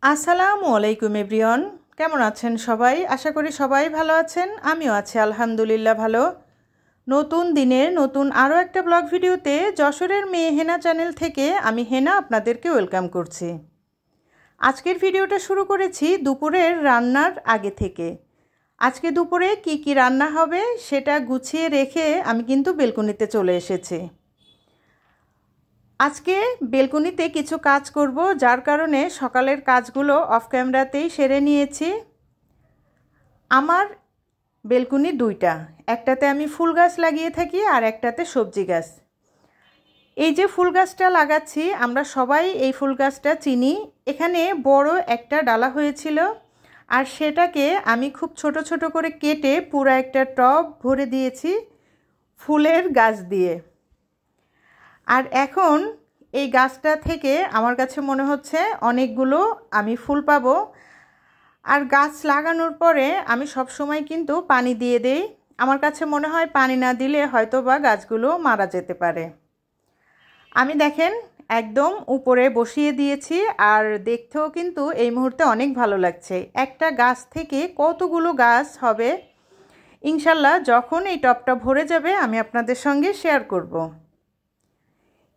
আসসালামু আলাইকুম এভরিওয়ান, কেমন আছেন সবাই? আশা করি সবাই ভালো আছেন। আমিও আছি আলহামদুলিল্লাহ ভালো। নতুন দিনের নতুন আরও একটা ব্লগ ভিডিওতে যশোরের মেয়ে হেনা চ্যানেল থেকে আমি হেনা আপনাদেরকে ওয়েলকাম করছি। আজকের ভিডিওটা শুরু করেছি দুপুরের রান্নার আগে থেকে। আজকে দুপুরে কি কি রান্না হবে সেটা গুছিয়ে রেখে আমি কিন্তু বেলকনিতে চলে এসেছি। আজকে বেলকনিতে কিছু কাজ করব, যার কারণে সকালের কাজগুলো অফ ক্যামেরাতেই সেরে নিয়েছি। আমার বেলকনি দুইটা, একটাতে আমি ফুল গাছ লাগিয়ে থাকি আর একটাতে সবজি গাছ। এই যে ফুল গাছটা লাগাচ্ছি আমরা সবাই এই ফুল গাছটা চিনি। এখানে বড় একটা ডালা হয়েছিল আর সেটাকে আমি খুব ছোট ছোট করে কেটে পুরো একটা টব ভরে দিয়েছি ফুলের গাছ দিয়ে। আর এখন এই গাছটা থেকে আমার কাছে মনে হচ্ছে অনেকগুলো আমি ফুল পাবো। আর গাছ লাগানোর পরে আমি সব সময় কিন্তু পানি দিয়ে দেই। আমার কাছে মনে হয় পানি না দিলে হয়তো বা গাছগুলো মারা যেতে পারে। আমি দেখেন একদম উপরে বসিয়ে দিয়েছি আর দেখতেও কিন্তু এই মুহূর্তে অনেক ভালো লাগছে। একটা গাছ থেকে কতগুলো গাছ হবে ইনশাল্লাহ যখন এই টবটা ভরে যাবে আমি আপনাদের সঙ্গে শেয়ার করব।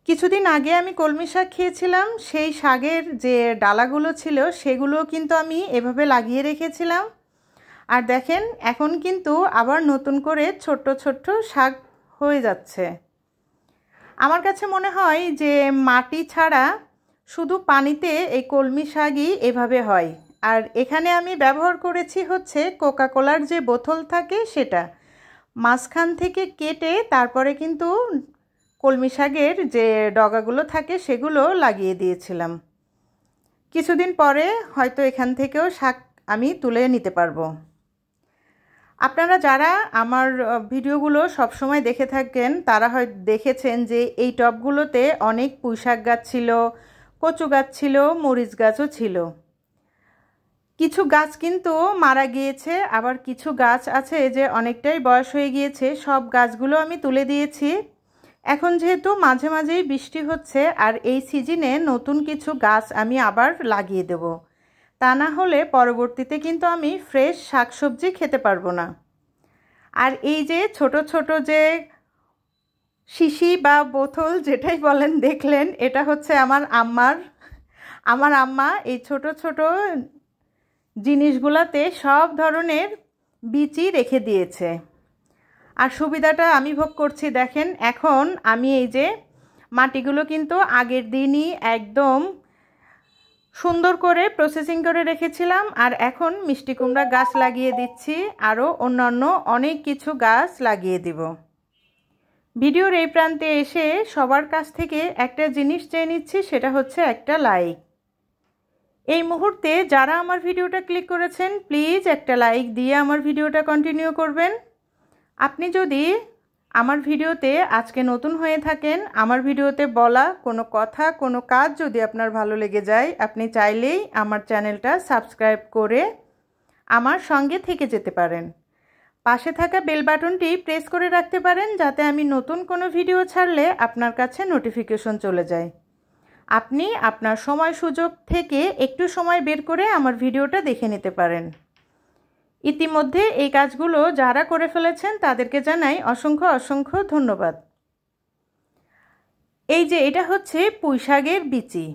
কিছুদিন আগে আমি কলমি শাক খেয়েছিলাম, সেই শাকের যে ডালাগুলো ছিল সেগুলো কিন্তু আমি এভাবে লাগিয়ে রেখেছিলাম। আর দেখেন এখন কিন্তু আবার নতুন করে ছোট্ট ছোট্ট শাক হয়ে যাচ্ছে। আমার কাছে মনে হয় যে মাটি ছাড়া শুধু পানিতে এই কলমি শাকই এভাবে হয়। আর এখানে আমি ব্যবহার করেছি হচ্ছে কোকাকোলার যে বোতল থাকে সেটা, মাঝখান থেকে কেটে তারপরে কিন্তু কলমি শাকের যে ডগাগুলো থাকে সেগুলো লাগিয়ে দিয়েছিলাম। কিছুদিন পরে হয়তো এখান থেকেও শাক আমি তুলে নিতে পারবো। আপনারা যারা আমার ভিডিওগুলো সবসময় দেখে থাকেন তারা হয়তো দেখেছেন যে এই টবগুলোতে অনেক পুঁইশাক গাছ ছিল, কচু গাছ ছিল, মরিচ গাছও ছিল। কিছু গাছ কিন্তু মারা গিয়েছে, আবার কিছু গাছ আছে যে অনেকটাই বয়স হয়ে গিয়েছে। সব গাছগুলো আমি তুলে দিয়েছি। এখন যেহেতু মাঝে মাঝেই বৃষ্টি হচ্ছে আর এই সিজনে নতুন কিছু গাছ আমি আবার লাগিয়ে দেব, তা না হলে পরবর্তীতে কিন্তু আমি ফ্রেশ শাকসবজি খেতে পারবো না। আর এই যে ছোট ছোট যে শিশি বা বোতল যেটাই বলেন দেখলেন, এটা হচ্ছে আমার আম্মা এই ছোট ছোট জিনিসগুলোতে সব ধরনের বীজই রেখে দিয়েছে। আর সুবিধাটা আমি ভোগ করছি। দেখেন এখন আমি এই যে মাটিগুলো কিন্তু আগের দিনই একদম সুন্দর করে প্রসেসিং করে রেখেছিলাম আর এখন মিষ্টি কুমড়া গাছ লাগিয়ে দিচ্ছি, আরও অন্যান্য অনেক কিছু গাছ লাগিয়ে দিব। ভিডিওর এই প্রান্তে এসে সবার কাছ থেকে একটা জিনিস চেয়ে নিচ্ছি, সেটা হচ্ছে একটা লাইক। এই মুহূর্তে যারা আমার ভিডিওটা ক্লিক করেছেন প্লিজ একটা লাইক দিয়ে আমার ভিডিওটা কন্টিনিউ করবেন। আপনি যদি আমার ভিডিওতে আজকে নতুন হয়ে থাকেন, আমার ভিডিওতে বলা কোনো কথা কোনো কাজ যদি আপনার ভালো লেগে যায়, আপনি চাইলেই আমার চ্যানেলটা সাবস্ক্রাইব করে আমার সঙ্গে থেকে যেতে পারেন। পাশে থাকা বেল বাটনটি প্রেস করে রাখতে পারেন যাতে আমি নতুন কোনো ভিডিও ছাড়লে আপনার কাছে নোটিফিকেশন চলে যায়। আপনি আপনার সময় সুযোগ থেকে একটু সময় বের করে আমার ভিডিওটা দেখে নিতে পারেন। ইতিমধ্যে এই কাজগুলো যারা করে ফেলেছেন তাদেরকে জানাই অসংখ্য অসংখ্য ধন্যবাদ। এই যে এটা হচ্ছে পুঁইশাকের বিচি।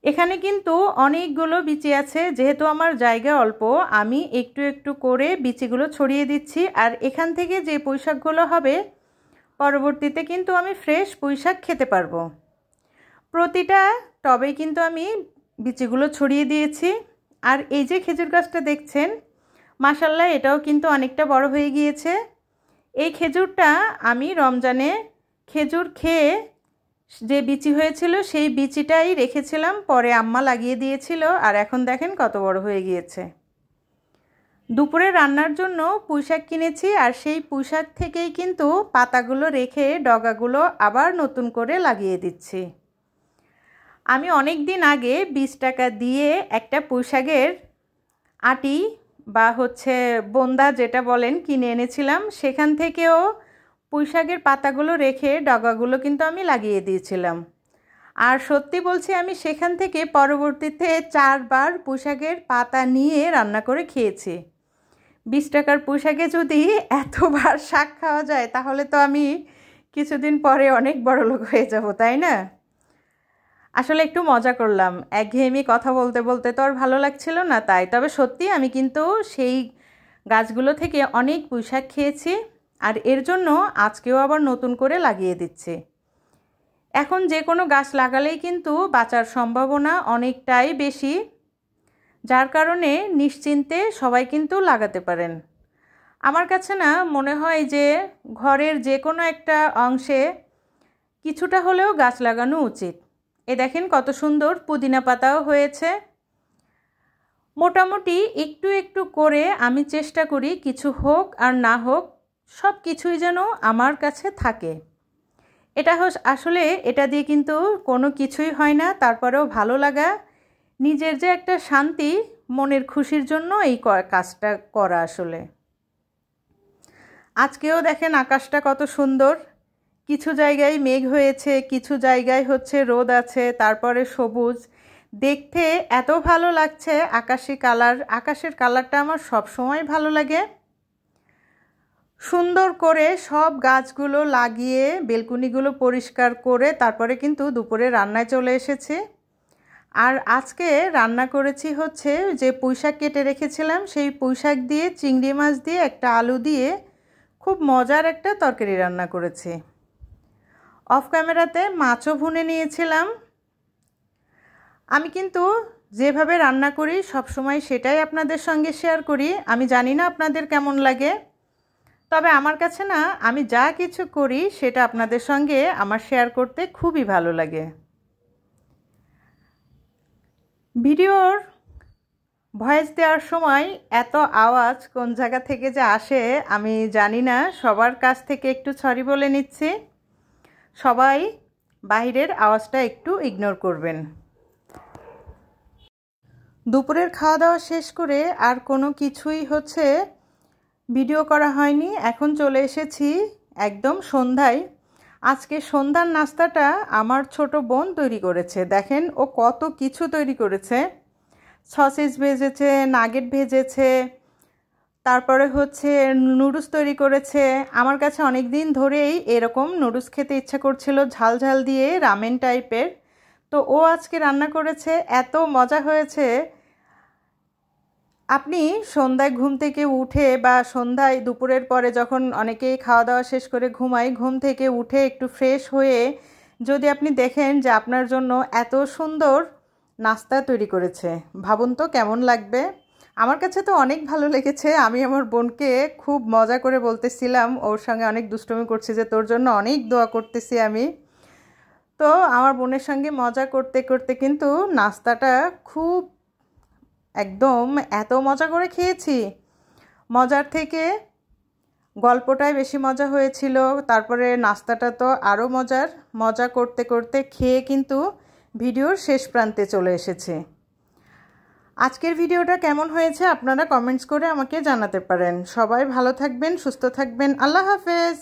এখানে কিন্তু অনেকগুলো বিচি আছে, যেহেতু আমার জায়গা অল্প আমি একটু একটু করে বিচিগুলো ছড়িয়ে দিচ্ছি। আর এখান থেকে যে পুঁইশাকগুলো হবে পরবর্তীতে কিন্তু আমি ফ্রেশ পুঁইশাক খেতে পারবো। প্রতিটা টবেই কিন্তু আমি বিচিগুলো ছড়িয়ে দিয়েছি। আর এই যে খেজুর গাছটা দেখছেন, মাশাআল্লাহ এটাও কিন্তু অনেকটা বড় হয়ে গিয়েছে। এই খেজুরটা আমি রমজানে খেজুর খেয়ে যে বিচি হয়েছিল সেই বিচিটাই রেখেছিলাম, পরে আম্মা লাগিয়ে দিয়েছিল আর এখন দেখেন কত বড় হয়ে গিয়েছে। দুপুরে রান্নার জন্য পুঁইশাক কিনেছি আর সেই পুঁইশাক থেকেই কিন্তু পাতাগুলো রেখে ডগাগুলো আবার নতুন করে লাগিয়ে দিচ্ছি। আমি অনেক দিন আগে 20 টাকা দিয়ে একটা পুঁইশাকের আটি বা হচ্ছে বোন্দা যেটা বলেন কিনে এনেছিলাম। সেখান থেকেও পুঁইশাকের পাতাগুলো রেখে ডগাগুলো কিন্তু আমি লাগিয়ে দিয়েছিলাম। আর সত্যি বলছি, আমি সেখান থেকে পরবর্তীতে 4 বার পুঁইশাকের পাতা নিয়ে রান্না করে খেয়েছি। 20 টাকার পুঁইশাকে যদি এতবার শাক খাওয়া যায় তাহলে তো আমি কিছুদিন পরে অনেক বড়লোক হয়ে যাব, তাই না? আসলে একটু মজা করলাম, একঘেয়েমি কথা বলতে বলতে তো আর ভালো লাগছিল না তাই। তবে সত্যি আমি কিন্তু সেই গাছগুলো থেকে অনেক পুঁইশাক খেয়েছি, আর এর জন্য আজকেও আবার নতুন করে লাগিয়ে দিচ্ছি। এখন যে কোনো গাছ লাগালেই কিন্তু বাঁচার সম্ভাবনা অনেকটাই বেশি, যার কারণে নিশ্চিন্তে সবাই কিন্তু লাগাতে পারেন। আমার কাছে না মনে হয় যে ঘরের যে কোনো একটা অংশে কিছুটা হলেও গাছ লাগানো উচিত। এ দেখেন কত সুন্দর পুদিনা পাতাও হয়েছে। মোটামুটি একটু একটু করে আমি চেষ্টা করি কিছু হোক আর না হোক সব কিছুই যেন আমার কাছে থাকে। আসলে এটা দিয়ে কিন্তু কোনো কিছুই হয় না, তারপরেও ভালো লাগা, নিজের যে একটা শান্তি, মনের খুশির জন্য এই কাজটা করা। আসলে আজকেও দেখেন আকাশটা কত সুন্দর, কিছু জায়গায় মেঘ হয়েছে, কিছু জায়গায় হচ্ছে রোদ আছে, তারপরে সবুজ, দেখতে এত ভালো লাগছে। আকাশের কালারটা আমার সব সময় ভালো লাগে। সুন্দর করে সব গাছগুলো লাগিয়ে বেলকুনিগুলো পরিষ্কার করে তারপরে কিন্তু দুপুরে রান্নায় চলে এসেছি। আর আজকে রান্না করেছি হচ্ছে যে পুঁইশাক কেটে রেখেছিলাম, সেই পুঁইশাক দিয়ে চিংড়ি মাছ দিয়ে একটা আলু দিয়ে খুব মজার একটা তরকারি রান্না করেছি। অফ ক্যামেরাতে মাছও ভুনে নিয়েছিলাম। আমি কিন্তু যেভাবে রান্না করি সবসময় সেটাই আপনাদের সঙ্গে শেয়ার করি। আমি জানি না আপনাদের কেমন লাগে, তবে আমার কাছে না আমি যা কিছু করি সেটা আপনাদের সঙ্গে আমার শেয়ার করতে খুবই ভালো লাগে। ভিডিওর ভয়েস দেওয়ার সময় এত আওয়াজ কোন জায়গা থেকে যে আসে আমি জানি না, সবার কাছ থেকে একটু সরি বলে নিচ্ছি। সবাই বাইরের আওয়াজটা একটু ইগনোর করবেন। দুপুরের খাওয়া দাওয়া শেষ করে আর কোনো কিছুই হচ্ছে ভিডিও করা হয়নি। এখন চলে এসেছি একদম সন্ধ্যায়। আজকে সন্ধ্যার নাস্তাটা আমার ছোট বোন তৈরি করেছে। দেখেন ও কত কিছু তৈরি করেছে, সসেজ ভেজেছে, নাগেট ভেজেছে, তারপরে হচ্ছে নুডলস তৈরি করেছে। আমার কাছে অনেক দিন ধরেই এরকম নুডলস খেতে ইচ্ছা করছিল, ঝাল ঝাল দিয়ে রামেন টাইপের। তো ও আজকে রান্না করেছে, এত মজা হয়েছে। আপনি সন্ধ্যায় ঘুম থেকে উঠে বা সন্ধ্যায় দুপুরের পরে যখন অনেকেই খাওয়া দাওয়া শেষ করে ঘুমায়, ঘুম থেকে উঠে একটু ফ্রেশ হয়ে যদি আপনি দেখেন যে আপনার জন্য এত সুন্দর নাস্তা তৈরি করেছে, ভাবুন তো কেমন লাগবে। আমার কাছে তো অনেক ভালো লেগেছে। আমি আমার বোনকে খুব মজা করে বলতেছিলাম, ওর সঙ্গে অনেক দুষ্টুমি করছি যে তোর জন্য অনেক দোয়া করতেছি আমি। তো আমার বোনের সঙ্গে মজা করতে করতে কিন্তু নাস্তাটা খুব একদম এত মজা করে খেয়েছি, মজার থেকে গল্পটাই বেশি মজা হয়েছিল। তারপরে নাস্তাটা তো আরও মজা করতে করতে খেয়ে কিন্তু ভিডিওর শেষ প্রান্তে চলে এসেছে। আজকের ভিডিওটা কেমন হয়েছে আপনারা কমেন্টস করে আমাকে জানাতে পারেন। সবাই ভালো থাকবেন, সুস্থ থাকবেন। আল্লাহ হাফেজ।